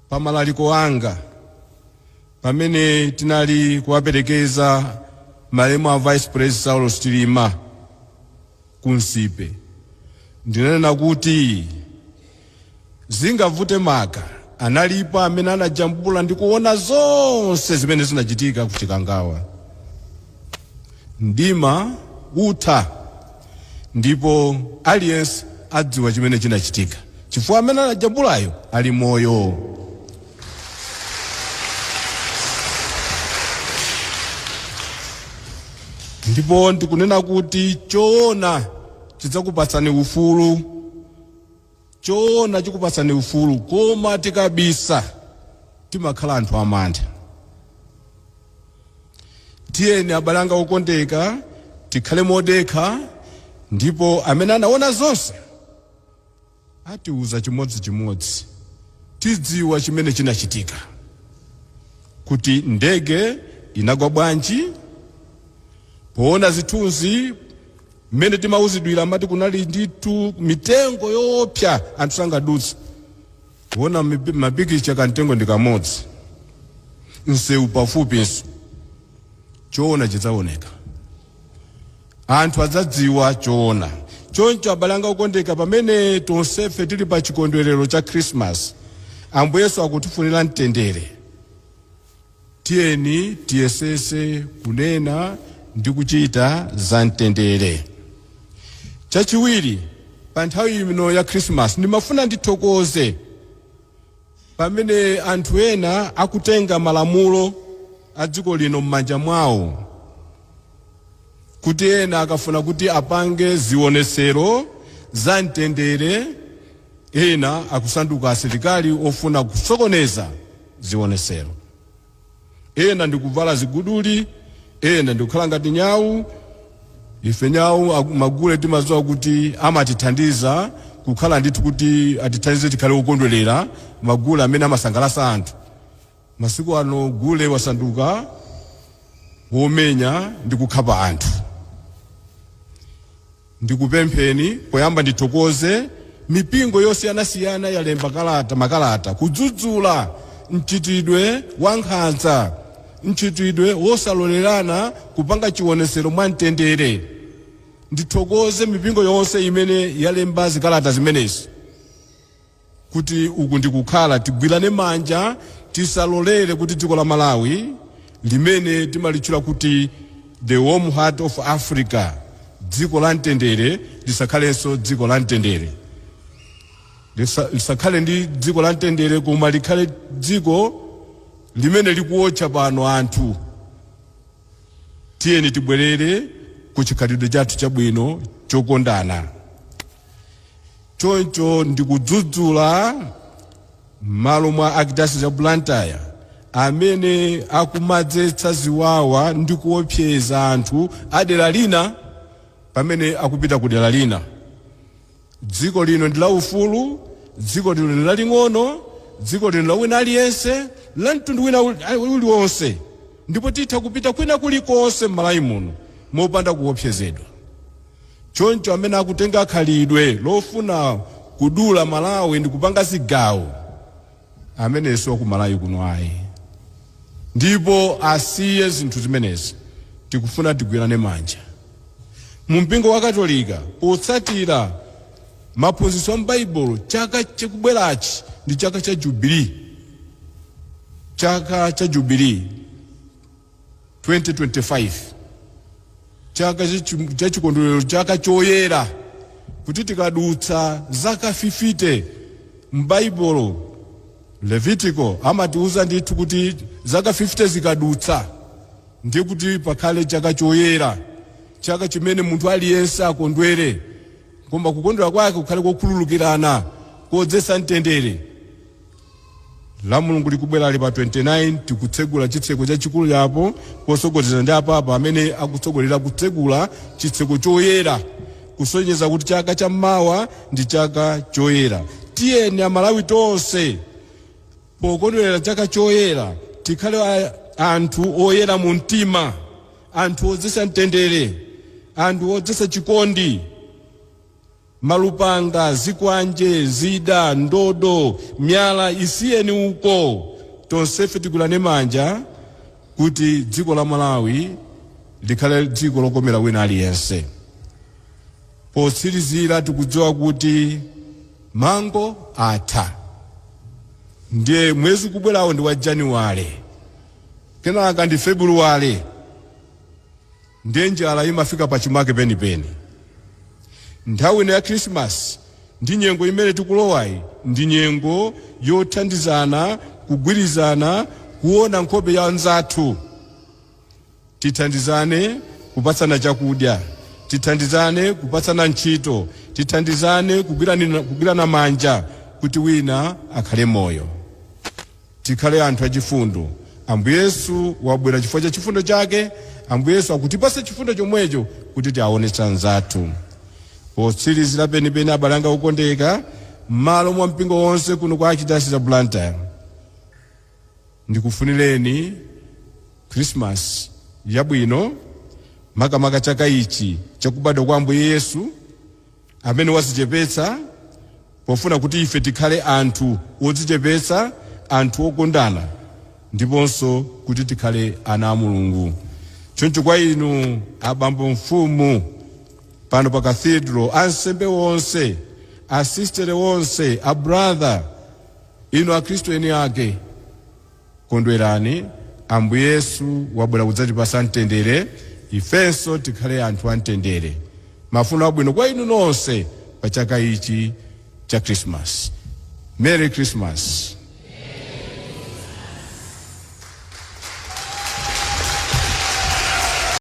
pamalaliko anga pamene tinali kuwaperekeza malemu a Vice President Saulo Chilima kunsipe, ndinena kuti zingavute maka analipo amene anajambula ndi kuona zonse zimene zinachitika kuchikangawa. Mdima utha ndipo aliyense adziwa chimene chinachitika, chifukwa amene anajambulayo ali moyo. Ndipo ndikunena kuti choona chidzakupatsani ufulu, choona chikupatsani ufulu, koma tikabisa timakhala anthu amantha. Tiyeni abale anga okondeka tikhale modekha, ndipo amene anaona zonse atiuza chimodzimodzi, tidziwa chimene chinachitika, kuti ndege inagwa bwanji, poona zithunzi mmene timauzidwira amati kunali nditu mitengo yoopsa anthu sangadutsa, kuona mapikicha kantengo ndikamodzi, nsewu pafupinso. Choona chidzaoneka, anthu adzadziwa choona. Choncho abale anga okondeka, pamene tonsefe tili pa chikondwerero cha Christmas, Ambuye Yesu akutifunira mtendere, tiyeni tiyesese kunena ndi kuchita za mtendere. Chachiwiri, pa nthawi ino ya Christmas ndimafuna ndithokoze pamene anthu ena akutenga malamulo a dziko lino m'manja mwawo, kuti ena akafuna kuti apange zionesero za mtendere, ena akusanduka asilikali ofuna kusokoneza zionesero. Ena ndikuvala ziguduli, ena ndikukhala ngati nyau. Ife nyau magule timadziwa kuti amatithandiza kukhala ndithu kuti atithandize tikhale okondwerera magule amene amasangalatsa anthu. Masiku ano gule wasanduka womenya ndi kukhapa anthu. Ndikupempheni poyamba ndithokoze mipingo yosiyanasiyana yalemba makalata kudzudzula mchitidwe wa nkhanza, mchitidwe wosalolerana kupanga chionesero mwa mtendere. Ndithokoze mipingo yonse imene yalemba zikalata zimenezi, kuti uku ndikukhala tigwirane manja, tisalolere kuti dziko la Malawi limene timalitchula kuti the warm heart of Africa, dziko la mtendere, lisakhalenso dziko la mtendere. Lisakhale ndi dziko la mtendere, koma likhale dziko limene likuotcha pano anthu. Tiyeni tibwerere ku chikhalidwe chathu chabwino chokondana. Choncho ndikudzudzula malo mwa Archdiocese ya Blantyre amene akumadzetsa ziwawa ndi kuopseza anthu adera lina pamene akupita ku dera lina. Dziko lino ndi la ufulu, dziko lino ndi laling'ono, dziko lino la wina aliyense, la mtundu wina uliwonse, ndipo titha kupita kwina kulikonse m'Malawi muno mopanda kuopsezedwa. Choncho amene akutenga khalidwe lofuna kudula Malawi ndi kupanga zigawo, amenenso wa ku Malawi kuno ayi. Ndipo asiye zinthu zimenezi, tikufuna tigwirane manja. Mu mpingo wa Katolika potsatira maphunzitso a m'Baibulo, chaka chikubwerachi ndi chaka cha Jubilee, chaka cha Jubilee 2025, chaka cha chikondwerero, chaka choyera, kuti tikadutsa zaka 50 m'Baibulo Levitico amatiuza ndithu kuti zaka 50 zikadutsa ndiye kuti pakhale chaka choyera, chaka chimene munthu aliyense akondwere, koma kukondwera kwake kukhale kokhululukirana, kodzetsa mtendere. La Mulungu likubwera ali pa 29, tikutsegula chitseko chachikulu yapo posogoleza ndi apapa amene akutsogolera kutsegula chitseko choyera, kusonyeza kuti chaka cha mmawa ndi chaka choyera. Tiyeni Amalawi tonse pokondwerera chaka choyera tikhale anthu oyera mu mtima, anthu odzetsa mtendere, anthu odzetsa chikondi. malupanga, zikwanje, zida, ndodo, myala isiyeni uko. Tonsefe tigulane manja kuti dziko la Malawi likhale dziko lokomera wina aliyense. Potsirizira tikudziwa kuti mango atha. Ndiye mwezi kubwerawo ndi wa Januwale. Kenaka ndi Februwale. Ndiye njala imafika pachimake penipeni. Nthawi ino ya Christmas ndi nyengo imene tikulowayi ndi nyengo yothandizana, kugwirizana, kuona nkhope ya anzathu. Tithandizane kupatsana chakudya, tithandizane kupatsana ntchito, tithandizane kugwirana manja kuti wina akhale moyo. Tikhale anthu achifundo. Ambuye Yesu wabwera chifukwa cha chifundo chake. Ambuye Yesu akutipasa chifundo chomwecho kuti tiaonetse anzathu. Potsirizira penipeni abale anga okondeka, m'malo mwa mpingo wonse kuno kwa Archdiocese ya Blantyre, ndikufunireni Christmas yabwino, makamaka chaka ichi chakubadwa kwa Ambuye Yesu amene wazichepetsa, pofuna kuti ife tikhale anthu odzichepetsa, anthu okondana, ndiponso kuti tikhale ana a Mulungu. Choncho kwa inu abambo mfumu pano pa cathedral, ansembe wonse, asistere wonse, a brother, inu a Kristo eni ake, kondwerani. Ambuye Yesu wabwera kudzatipasa mtendere, ifenso tikhale anthu amtendere. Mafuno abwino kwa inu nonse pa chaka ichi cha Christmas. Merry Christmas.